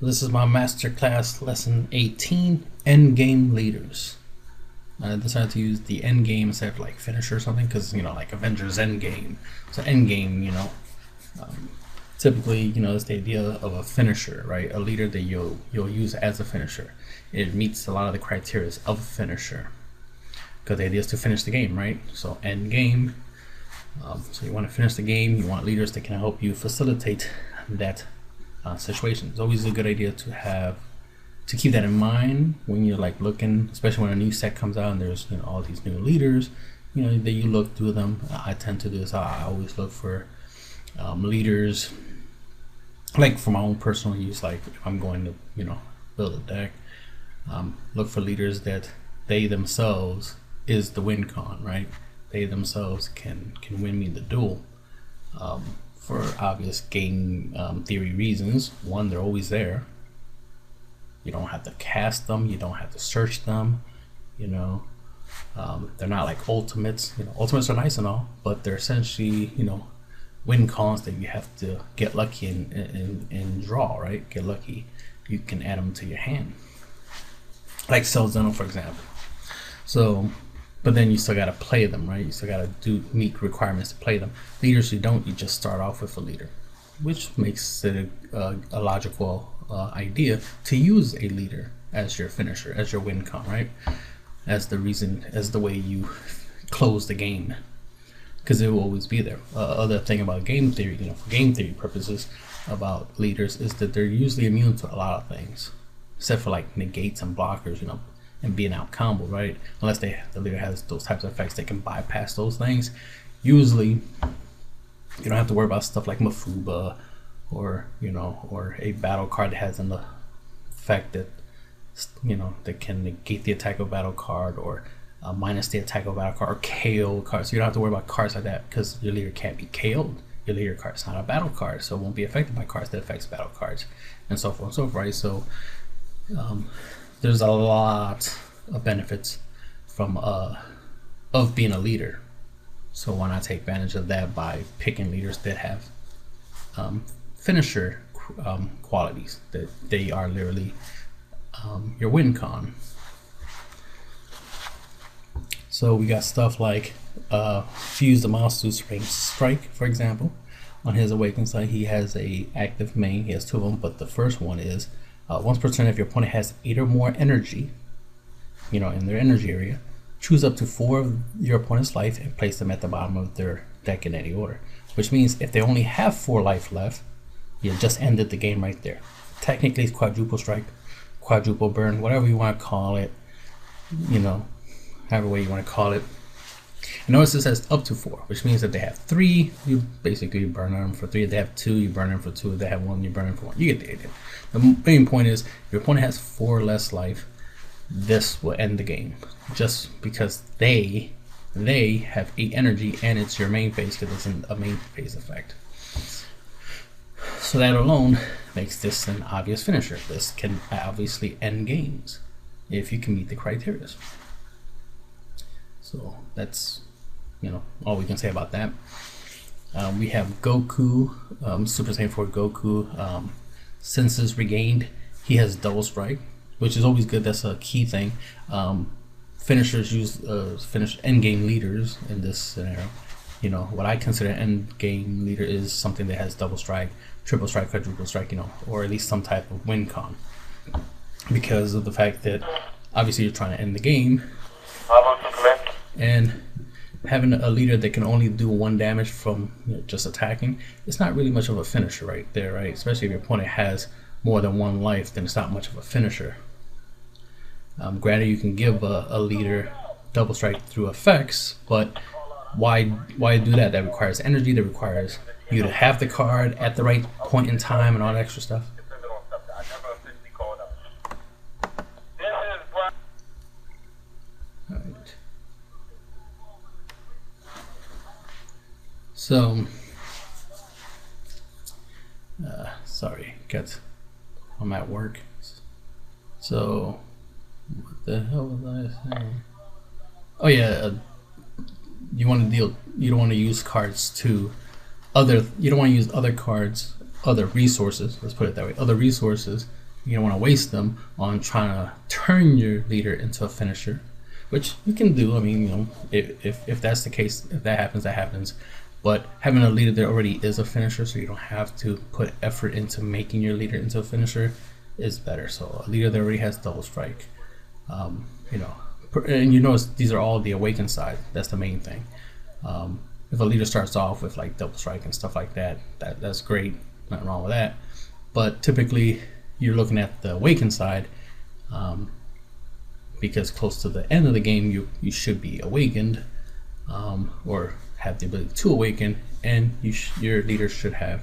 This is my masterclass lesson 18, Endgame Leaders. I decided to use the endgame instead of like finisher or something because, like Avengers Endgame. So endgame, typically, it's the idea of a finisher, right? A leader that you'll use as a finisher. It meets a lot of the criteria of a finisher because the idea is to finish the game, right? So endgame. So you want to finish the game. You want leaders that can help you facilitate that situation. It's always a good idea to keep that in mind when you're like looking, especially when a new set comes out and there's all these new leaders. That you look through them. I tend to do this. I always look for leaders, like for my own personal use. Like if I'm going to build a deck, look for leaders that they themselves is the win con, right? They themselves can win me the duel. For obvious game theory reasons. One, they're always there. You don't have to cast them. You don't have to search them. They're not like ultimates. Ultimates are nice and all, but they're essentially win cons that you have to get lucky and draw, right? Get lucky. You can add them to your hand, like Selzeno, for example. So. But then you still got to play them, right? You still got to meet requirements to play them. Leaders you don't, you just start off with a leader, which makes it a logical idea to use a leader as your finisher, as your win con, right? As the way you close the game, because it will always be there. Other thing about game theory, for game theory purposes, about leaders is that they're usually immune to a lot of things, except for like negates and blockers, and being out combo, right? Unless the leader has those types of effects that can bypass those things. Usually, you don't have to worry about stuff like Mafuba, or or a battle card that has an effect that that can negate the attack of a battle card, or minus the attack of a battle card, or KO cards. So you don't have to worry about cards like that because your leader can't be KO'd. Your leader card is not a battle card, so it won't be affected by cards that affects battle cards, and so forth and so forth, right? So there's a lot of benefits from of being a leader. So why not take advantage of that by picking leaders that have finisher qualities, that they are literally your win con. So we got stuff like Fuse the Monster's Range Strike, for example. On his Awakened side, he has a active main. He has two of them, but the first one is once per turn, if your opponent has 8 or more energy, in their energy area, choose up to 4 of your opponent's life and place them at the bottom of their deck in any order. Which means if they only have 4 life left, you just ended the game right there. Technically, it's quadruple strike, quadruple burn, whatever you want to call it, however way you want to call it. And notice it says up to 4, which means that they have 3, you basically burn them for 3. If they have 2, you burn them for 2. If they have 1, you burn them for 1. You get the idea. The main point is, if your opponent has 4 less life, this will end the game. Just because they have 8 energy and it's your main phase, because it's a main phase effect. So that alone makes this an obvious finisher. This can obviously end games if you can meet the criteria. So that's all we can say about that. We have Goku, Super Saiyan 4 Goku, Senses Regained. He has double strike, which is always good. That's a key thing. Finishers use endgame leaders in this scenario. What I consider an endgame leader is something that has double strike, triple strike, quadruple strike, or at least some type of win con, because of the fact that obviously you're trying to end the game. And having a leader that can only do 1 damage from just attacking, it's not really much of a finisher right there, right? Especially if your opponent has more than 1 life, then it's not much of a finisher. Granted, you can give a leader double strike through effects, but why do that? That requires energy, that requires you to have the card at the right point in time and all that extra stuff. So, sorry, I'm at work. So, what the hell was I saying? Oh yeah, you don't want to use cards to you don't want to use other cards, other resources, let's put it that way, other resources You don't want to waste them on trying to turn your leader into a finisher, which you can do. I mean, you know, if that's the case, if that happens, that happens. But having a leader that already is a finisher, so you don't have to put effort into making your leader into a finisher, is better. So a leader that already has double strike, you know, and you notice these are all the awakened side. That's the main thing. If a leader starts off with like double strike and stuff like that, that's great. Nothing wrong with that. But typically, you're looking at the awakened side, because close to the end of the game, you should be awakened, or have the ability to awaken, and your leader should have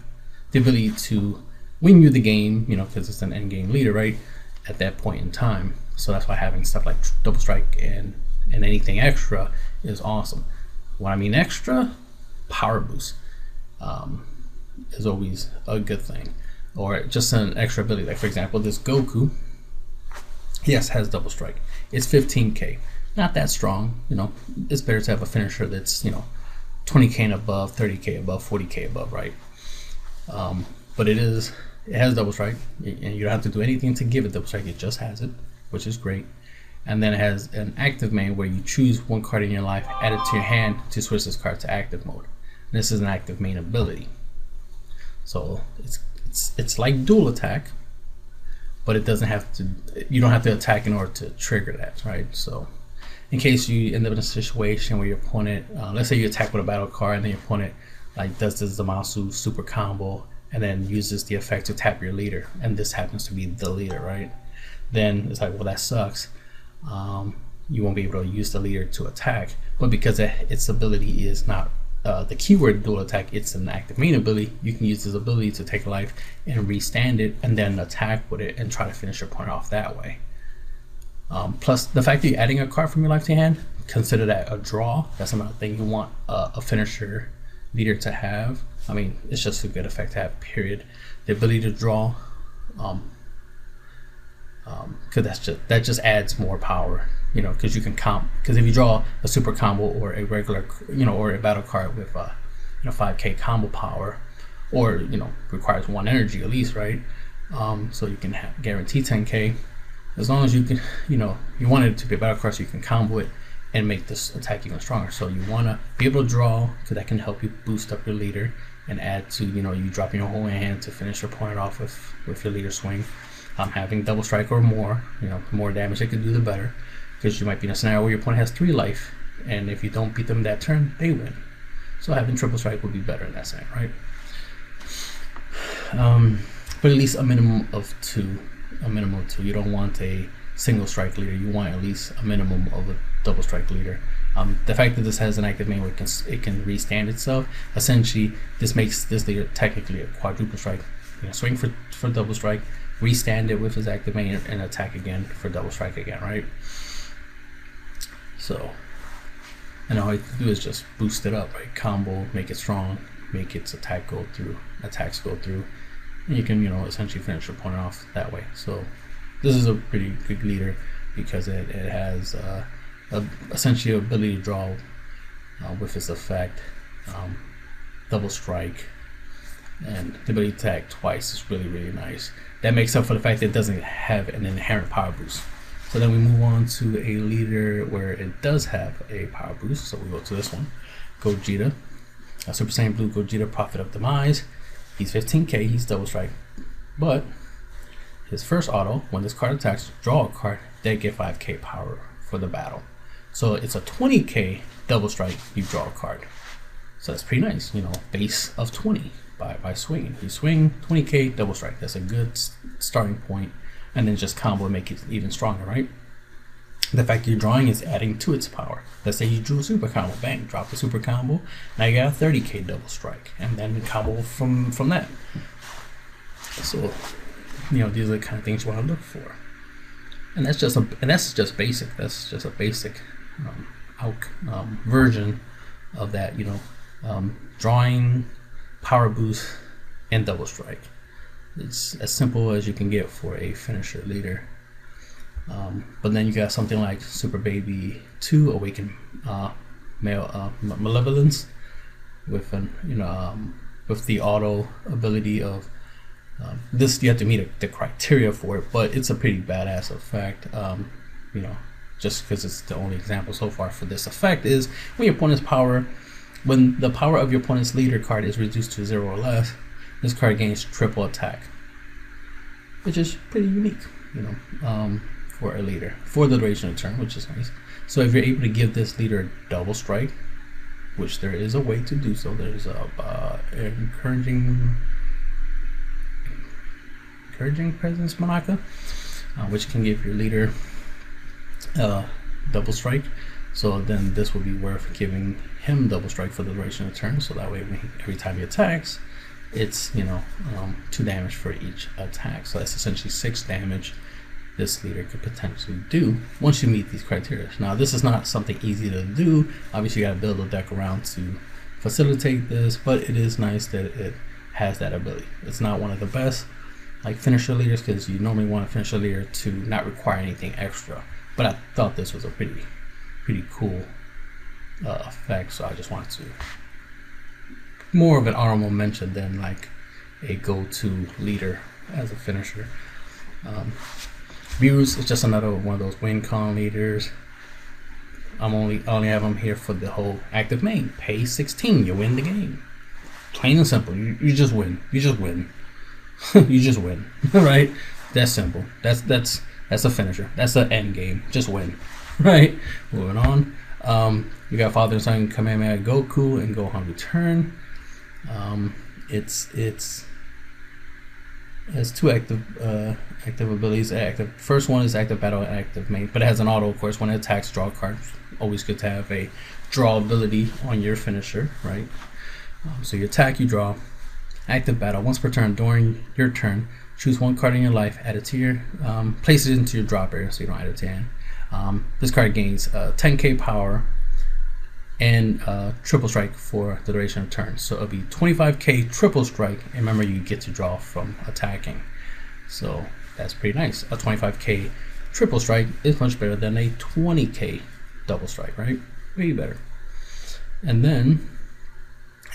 the ability to win you the game, you know, because it's an end game leader, right? At that point in time. So that's why having stuff like double strike and anything extra is awesome. When I mean extra, power boost is always a good thing, or just an extra ability. Like for example, this Goku, yes, has double strike. It's 15k, not that strong. You know, it's better to have a finisher that's, you know, 20k and above, 30k above, 40k above, right? But it has double strike, and you don't have to do anything to give it double strike. It just has it, which is great. And then it has an active main where you choose one card in your life, add it to your hand to switch this card to active mode. And this is an active main ability. So it's like dual attack, but it doesn't have to. You don't have to attack in order to trigger that, right? So in case you end up in a situation where your opponent, let's say you attack with a battle card, and then your opponent like does this Zamasu super combo and then uses the effect to tap your leader, and this happens to be the leader, right? Then it's like, well, that sucks. You won't be able to use the leader to attack, but because its ability is not the keyword dual attack, it's an active main ability, you can use this ability to take a life and restand it and then attack with it and try to finish your opponent off that way. Plus the fact that you're adding a card from your life to your hand, consider that a draw. That's another thing you want a finisher leader to have. I mean, it's just a good effect to have, period. The ability to draw, because that just adds more power, you know, because you can because if you draw a super combo or a regular, you know, or a battle card with 5k combo power, or, you know, requires 1 energy at least, right? So you can guarantee 10k, as long as you can, you know, you want it to be a battle card so you can combo it and make this attack even stronger. So you want to be able to draw, because that can help you boost up your leader and add to, you know, you dropping your whole hand to finish your opponent off with your leader swing. Having double strike or more, you know, the more damage they can do, the better, because you might be in a scenario where your opponent has 3 life, and if you don't beat them that turn, they win. So having triple strike would be better in that sense, right? But at least a minimum of 2. You don't want a single strike leader. You want at least a minimum of a double strike leader. The fact that this has an active main where it can restand itself, essentially this makes this leader technically a quadruple strike. You know, swing for double strike, restand it with his active main, and attack again for double strike again, right? So, and all you have to do is just boost it up, right? Combo, make it strong, make its attacks go through, and you can, you know, essentially finish your opponent off that way. So this is a pretty good leader because it has essentially ability to draw with its effect, double strike, and the ability to attack twice is really, really nice. That makes up for the fact that it doesn't have an inherent power boost. So then we move on to a leader where it does have a power boost. So we go to this one, Gogeta, Super Saiyan Blue Gogeta, Prophet of Demise. He's 15k, he's double strike, but his first auto, when this card attacks, draw a card, they get 5k power for the battle. So it's a 20k double strike, you draw a card. So that's pretty nice, you know, base of 20 by swinging. You swing 20k double strike, that's a good starting point, and then just combo and make it even stronger, right? The fact you're drawing is adding to its power. Let's say you drew a super combo, bang, drop the super combo, now you got a 30k double strike, and then combo from that. So, you know, these are the kind of things you want to look for. And that's just basic. That's just a basic version of that, you know, drawing, power boost, and double strike. It's as simple as you can get for a finisher leader. But then you got something like Super Baby 2 Awaken Malevolence with an with the auto ability of This, you have to meet the criteria for it, but it's a pretty badass effect. You know, just because it's the only example so far for this effect is when the power of your opponent's leader card is reduced to 0 or less, this card gains triple attack, which is pretty unique, you know, for a leader for the duration of the turn, which is nice. So if you're able to give this leader double strike, which there is a way to do so, there's a encouraging presence Monaka, which can give your leader double strike. So then this will be worth giving him double strike for the duration of the turn. So that way, every time he attacks, it's, you know, 2 damage for each attack. So that's essentially 6 damage this leader could potentially do once you meet these criteria. Now, this is not something easy to do. Obviously, you got to build a deck around to facilitate this, but it is nice that it has that ability. It's not one of the best like finisher leaders, because you normally want a finisher leader to not require anything extra. But I thought this was a pretty cool effect, so I just wanted to more of an honorable mention than like a go-to leader as a finisher. Views is just another one of those win con leaders. I only have them here for the whole active main. Pay 16, you win the game. Plain and simple. You just win. You just win. You just win. Right? That's simple. That's a finisher. That's the end game. Just win. Right? Moving on. You got Father and Son Kamehameha Goku and Gohan Return. It has 2 active abilities. First one is active battle and active main, but it has an auto, of course. When it attacks, draw cards. Always good to have a draw ability on your finisher, right? So you attack, you draw. Active battle. Once per turn during your turn, choose 1 card in your life, add it to your, place it into your drop area so you don't add it to your hand. This card gains 10k power and triple strike for the duration of turn. So it'll be 25k triple strike, and remember, you get to draw from attacking. So that's pretty nice. A 25k triple strike is much better than a 20k double strike, right? Way better. And then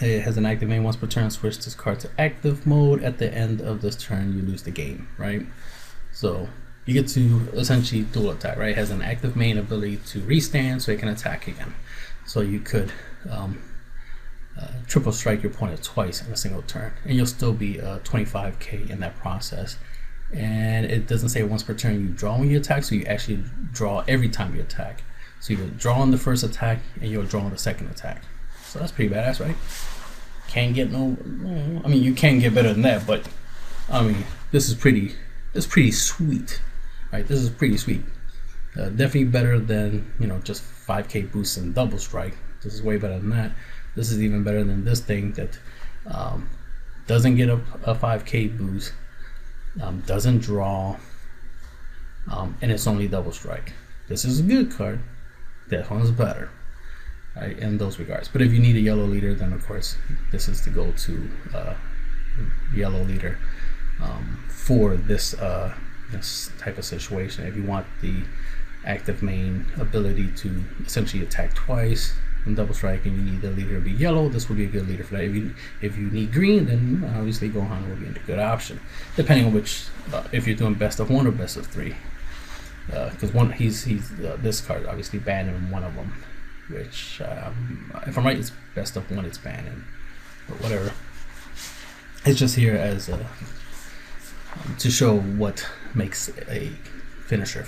it has an active main. Once per turn, switch this card to active mode. At the end of this turn, you lose the game, right? So you get to essentially dual attack, right? It has an active main ability to restand, so it can attack again. So you could triple strike your opponent twice in a single turn, and you'll still be 25k in that process. And it doesn't say once per turn you draw when you attack, so you actually draw every time you attack. So you draw on the first attack, and you'll draw on the second attack. So that's pretty badass, right? Can't get no. I mean, you can get better than that, but I mean, this is pretty sweet, right? This is pretty sweet. Definitely better than, you know, just 5k boost and double strike. This is way better than that. This is even better than this thing that doesn't get a 5k boost, doesn't draw, and it's only double strike. This is a good card. That one's better, right, in those regards. But if you need a yellow leader, then of course this is the go-to yellow leader for this this type of situation. If you want the active main ability to essentially attack twice and double strike, and you need the leader to be yellow, this would be a good leader for that. If you need green, then obviously Gohan will be a good option, depending on which if you're doing best of 1 or best of 3. Because he's this card obviously banned in one of them, which if I'm right, it's best of 1 it's banned in, but whatever. It's just here as to show what makes a finisher.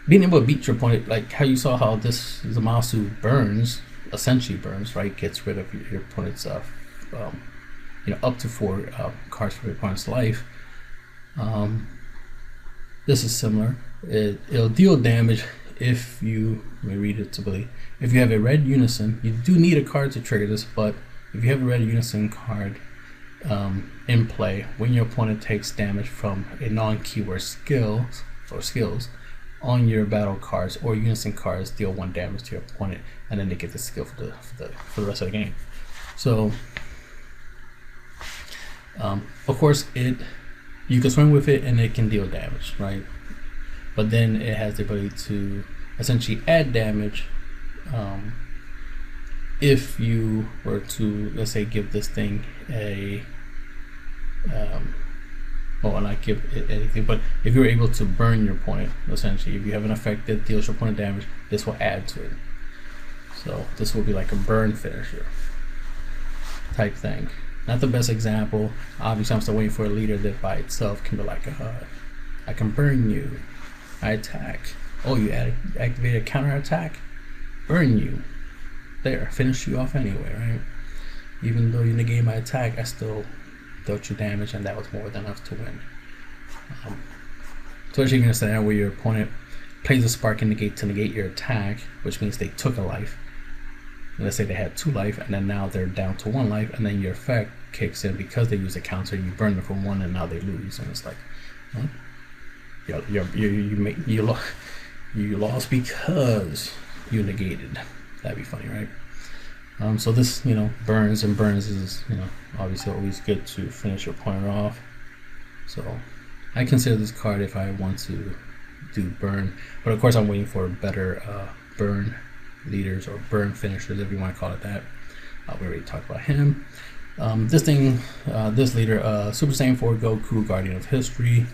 Being able to beat your opponent, like how you saw how this Zamasu burns, essentially burns, right? Gets rid of your opponent's up to 4 cards for your opponent's life. This is similar. It'll deal damage if you, let me read it to believe, if you have a red unison. You do need a card to trigger this, but if you have a red unison card in play, when your opponent takes damage from a non-keyword skills on your battle cards or unison cards, deal 1 damage to your opponent, and then they get the skill for the rest of the game. So of course you can swing with it and it can deal damage, right? But then it has the ability to essentially add damage if you were to, let's say, give this thing a well, not give it anything, but if you're able to burn your opponent, essentially, if you have an effect that deals your opponent damage, this will add to it. So this will be like a burn finisher type thing. Not the best example. Obviously, I'm still waiting for a leader that by itself can be like, I can burn you. I attack. Oh, you activate a counter attack? Burn you. There, finish you off anyway, right? Even though you negate my attack, I still dealt you damage, and that was more than enough to win. Especially in a scenario where your opponent plays a spark and negate to negate your attack, which means they took a life. Let's say they had 2 life, and then now they're down to 1 life, and then your effect kicks in because they use a counter. You burn them from 1, and now they lose, and it's like, huh? You lost because you negated. That'd be funny, right? So this, burns is, obviously always good to finish your opponent off. So I consider this card if I want to do burn, but of course I'm waiting for better burn leaders or burn finishers, if you want to call it that. We already talked about him. This leader, Super Saiyan 4 Goku, Guardian of History.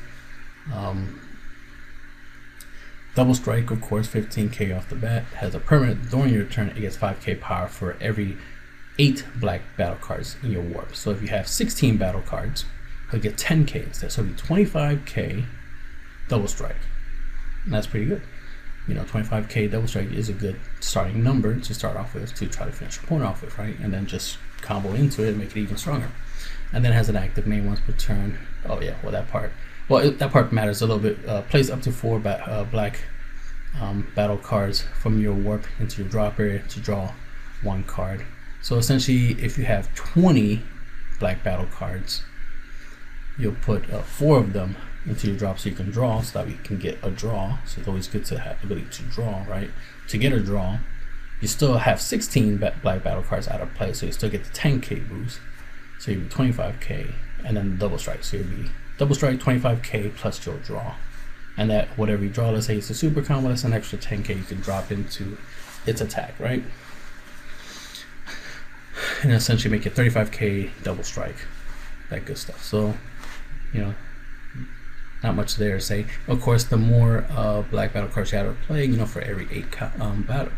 Double strike, of course, 15k off the bat. Has a permanent during your turn. It gets 5k power for every 8 black battle cards in your warp. So if you have 16 battle cards, you'll get 10k instead. So it'll be 25k double strike. And that's pretty good. 25k double strike is a good starting number to start off with to try to finish your opponent off with, right? And then just combo into it and make it even stronger. And then it has an active main once per turn. Oh yeah, well that part. Well, that part matters a little bit. Place up to 4 black battle cards from your warp into your drop area to draw 1 card. So essentially, if you have 20 black battle cards, you'll put 4 of them into your drop so you can draw, so that you can get a draw. So it's always good to have the ability to draw, right? To get a draw, you still have 16 black battle cards out of play, so you still get the 10k boost. So you'll be 25k, and then double strike. So you'll be double strike 25k plus your draw, and that whatever you draw, let's say it's a super combo, that's an extra 10k you can drop into its attack, right? And essentially make it 35k double strike, that good stuff. So not much there to say. Of course, the more black battle cards you have to play, for every 8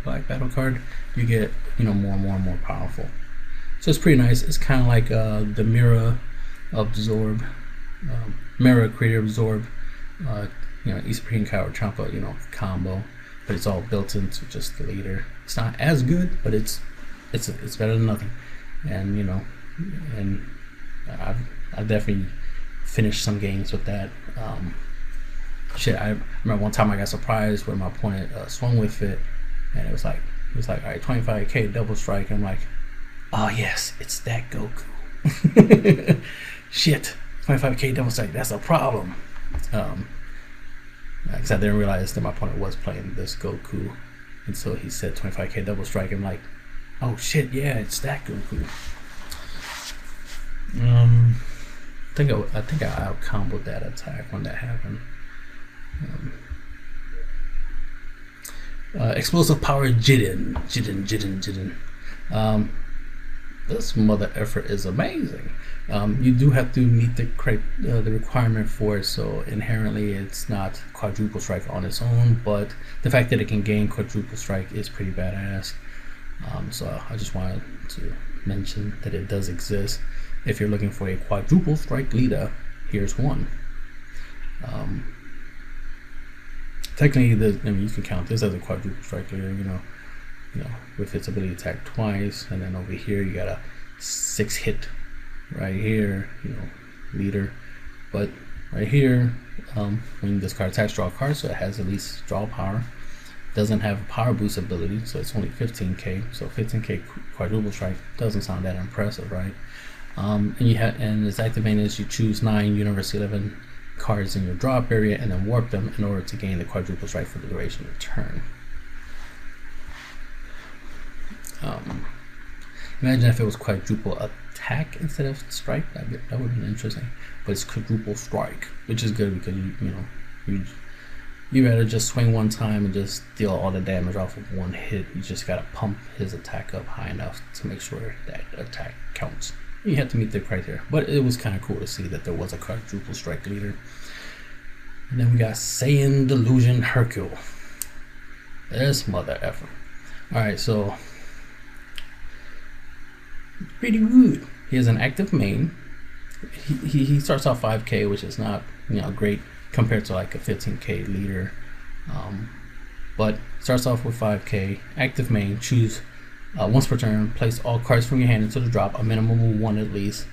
black battle card, you get more and more powerful. So it's pretty nice. It's kind of like the Mirror Absorb, Mirror Creator Absorb, Supreme Power Champa, combo, but it's all built into just the leader. It's not as good, but it's better than nothing. And and I've definitely finished some games with that. I remember one time I got surprised when my opponent swung with it, and it was like, all right, 25k double strike. I'm like, oh yes, it's that Goku. Shit, 25k double strike, that's a problem. Because I didn't realize that my opponent was playing this Goku until he said 25k double strike. I'm like, oh shit, yeah, it's that Goku. I think I out comboed that attack when that happened. Explosive Power Jiren. This mother effort is amazing. You do have to meet the requirement for it, so inherently it's not quadruple strike on its own, but the fact that it can gain quadruple strike is pretty badass. So I just wanted to mention that it does exist. If you're looking for a quadruple strike leader, here's one. Technically, you can count this as a quadruple strike leader, with its ability to attack twice, and then over here you got a 6 hit right here, leader. But right here, when this card attacks, draw a card, so it has at least draw power. Doesn't have a power boost ability, so it's only 15k. So 15k quadruple strike doesn't sound that impressive, right? And its activated is you choose 9 Universe 11 cards in your drop area and then warp them in order to gain the quadruple strike for the duration of the turn. Imagine if it was quadruple attack instead of strike. That would have been interesting. But it's quadruple strike, which is good because you you better just swing one time and just deal all the damage off of one hit. You just gotta pump his attack up high enough to make sure that attack counts. You have to meet the criteria, but it was kind of cool to see that there was a quadruple strike leader. And then we got Saiyan Delusion Hercule. This mother effer. Alright, so pretty good. He has an active main. He starts off 5k, which is not, you know, great compared to like a 15k leader, but starts off with 5k. Active main. Choose once per turn, place all cards from your hand into the drop, a minimum of 1 at least,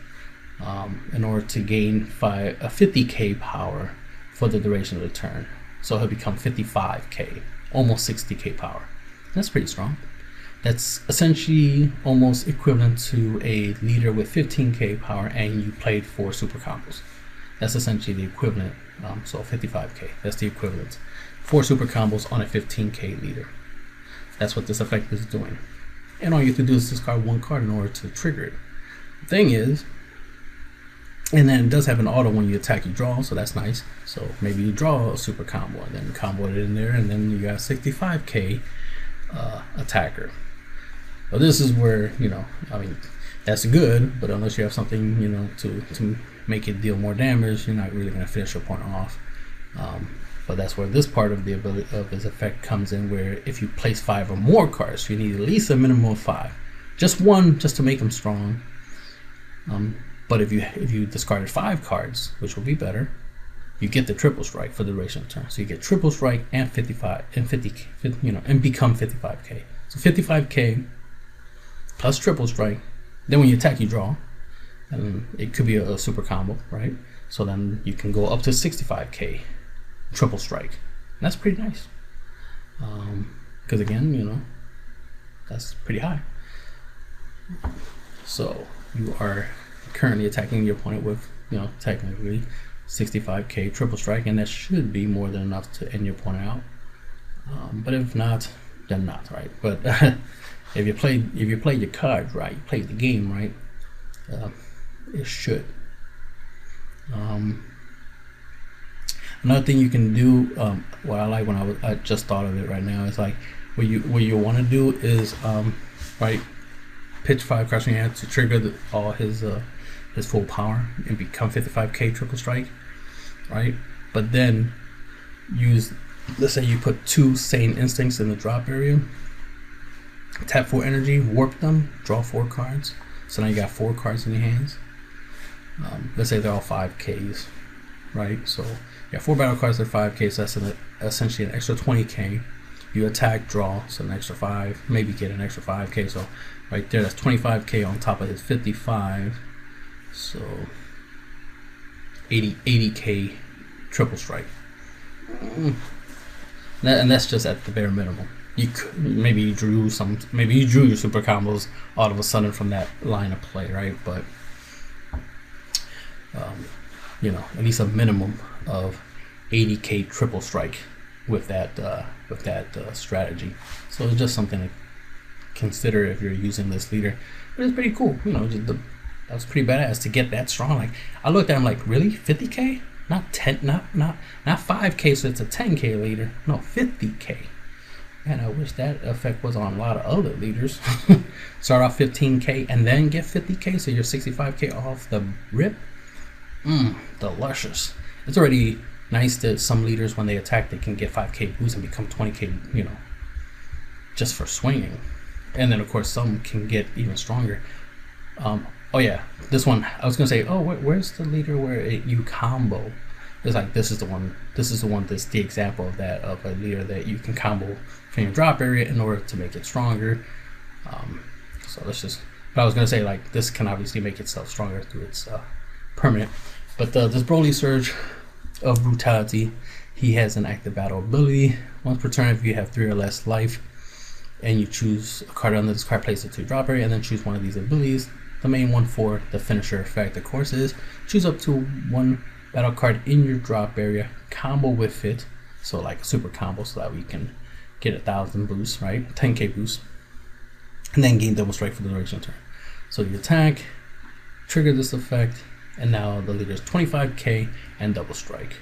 in order to gain 50k power for the duration of the turn. So he'll become 55k, almost 60k power. That's pretty strong. That's essentially almost equivalent to a leader with 15k power and you played 4 super combos. That's essentially the equivalent. So 55k, that's the equivalent. 4 super combos on a 15k leader. That's what this effect is doing. And all you have to do is discard 1 card in order to trigger it. The thing is, and then it does have an auto when you attack, you draw, so that's nice. So maybe you draw a super combo and then combo it in there, and then you got 65k attacker. But this is where, you know, I mean, that's good, but unless you have something, you know, to make it deal more damage, you're not really going to finish your opponent off. But that's where this part of the ability of his effect comes in, where if you place 5 or more cards, you need at least a minimum of 5. Just 1 just to make him strong. But if you discarded 5 cards, which will be better, you get the triple strike for the duration of the turn. So you get triple strike and 55 and 50, you know, and become 55k. So 55k plus triple strike. Then when you attack, you draw, and it could be a super combo, right? So then you can go up to 65k triple strike. And that's pretty nice. Because again, you know, that's pretty high. So you are currently attacking your opponent with, you know, technically 65k triple strike, and that should be more than enough to end your opponent out. But if not, then not, right? But if you play your cards right, you play the game right, it should. Another thing you can do, what I like when I just thought of it right now, is like what you want to do is right, pitch 5 cards from your hand to trigger all his full power and become 55k triple strike, right? But then use, let's say you put 2 Saiyan Instincts in the drop area, tap 4 energy, warp them, draw 4 cards. So now you got 4 cards in your hands. Let's say they're all 5ks, right? So you got 4 battle cards that are 5k, so that's essentially an extra 20k. You attack, draw, so an extra 5, maybe get an extra 5k. So right there, that's 25k on top of his 55. So 80k triple strike. And that's just at the bare minimum. You could, maybe you drew your super combos all of a sudden from that line of play, right? But you know, at least a minimum of 80k triple strike with that strategy. So it's just something to consider if you're using this leader. But it's pretty cool, you know. That was pretty badass to get that strong. Like, I looked at him like, really, 50k? Not 10, not 5k, so it's a 10k leader. No, 50k. Man, I wish that effect was on a lot of other leaders. Start off 15k and then get 50k, so you're 65k off the rip. Delicious. It's already nice that some leaders, when they attack, they can get 5k boost and become 20k, you know, just for swinging. And then of course some can get even stronger. Oh yeah, this one, I was gonna say, oh, where's the leader where you combo? It's like, this is the one that's the example of that, of a leader that you can combo from your drop area in order to make it stronger. So let's just, but I was gonna say, like, this can obviously make itself stronger through its permanent. But this Broly Surge of Brutality, he has an active battle ability. Once per turn, if you have 3 or less life and you choose a card under this card, place it to your drop area, and then choose one of these abilities. The main one for the finisher effect, of course, is choose up to 1 battle card in your drop area, combo with it, so like a super combo, so that we can get 1,000 boosts, right? 10k boost, and then gain double strike for the duration of the turn. So you attack, trigger this effect, and now the leader is 25k and double strike.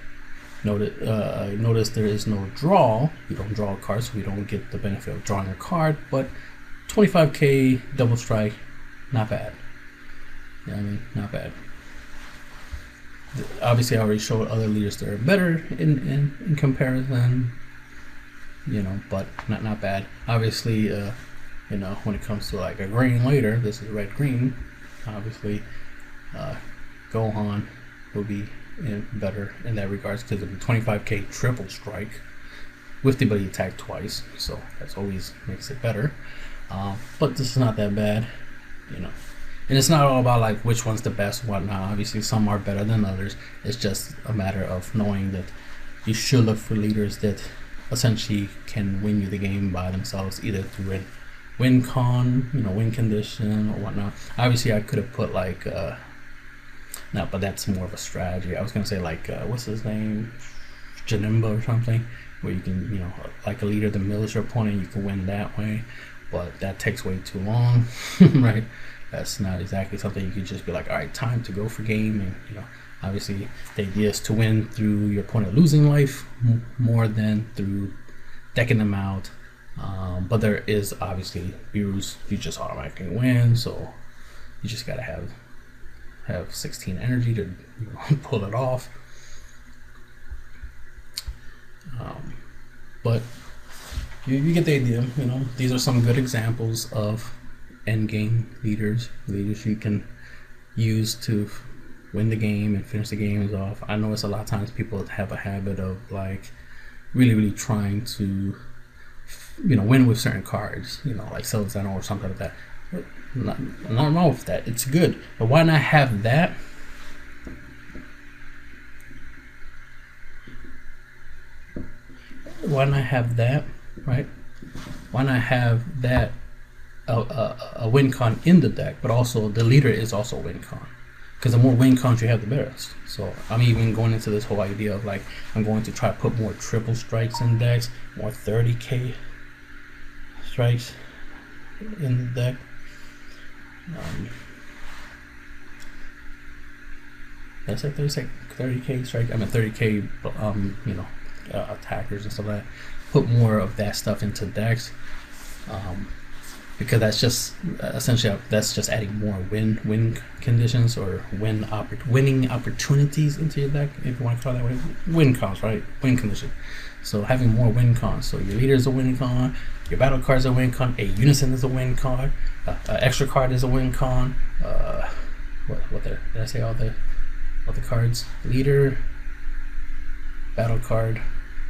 Notice there is no draw. You don't draw a card, so we don't get the benefit of drawing a card. But 25k double strike, not bad. You know what I mean? Not bad. Obviously, I already showed other leaders that are better in comparison. You know, but not bad. Obviously, you know, when it comes to like a green leader, this is red green. Obviously, Gohan will be better in that regards because of the 25k triple strike with the ability to attack twice, so that's always makes it better. But this is not that bad, you know. And it's not all about like which one's the best and whatnot. Obviously, some are better than others. It's just a matter of knowing that you should look for leaders that essentially can win you the game by themselves, either through a win con, you know, win condition or whatnot. Obviously, I could have put like no, but that's more of a strategy. I was gonna say like what's his name, Janemba or something, where you can, you know, like a leader that mills your opponent, you can win that way, but that takes way too long, right? That's not exactly something you could just be like, all right, time to go for game. And you know, obviously the idea is to win through your opponent losing life more than through decking them out. But there is obviously views you just automatically win, so you just gotta have 16 energy to, you know, pull it off. But you get the idea. You know, these are some good examples of endgame leaders you can use to win the game and finish the games off. I notice a lot of times people have a habit of like really trying to, you know, win with certain cards, you know, like Silzano or something like that. Nothing wrong with that. It's good, but why not have that? Why not have that, right? Why not have that a win con in the deck, but also the leader is also a win con, because the more win cons you have, the better. So I'm even going into this whole idea of like, I'm going to try to put more triple strikes in decks, more 30k strikes in the deck. That's like 30k strike. I mean 30k, you know, attackers and stuff like that. Put more of that stuff into decks, because that's just essentially that's just adding more win conditions or winning opportunities into your deck, if you want to call it that way. Win cons, right? Win condition. So having more win cons. So your leader is a win con, your battle card is a win con, a unison is a win card, extra card is a win con. Did I say all the cards? Leader, battle card,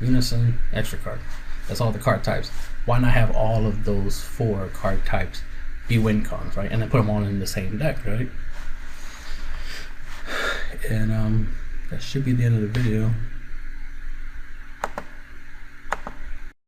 unison, extra card. That's all the card types. Why not have all of those 4 card types be win cons, right? And then put them all in the same deck, right? And that should be the end of the video.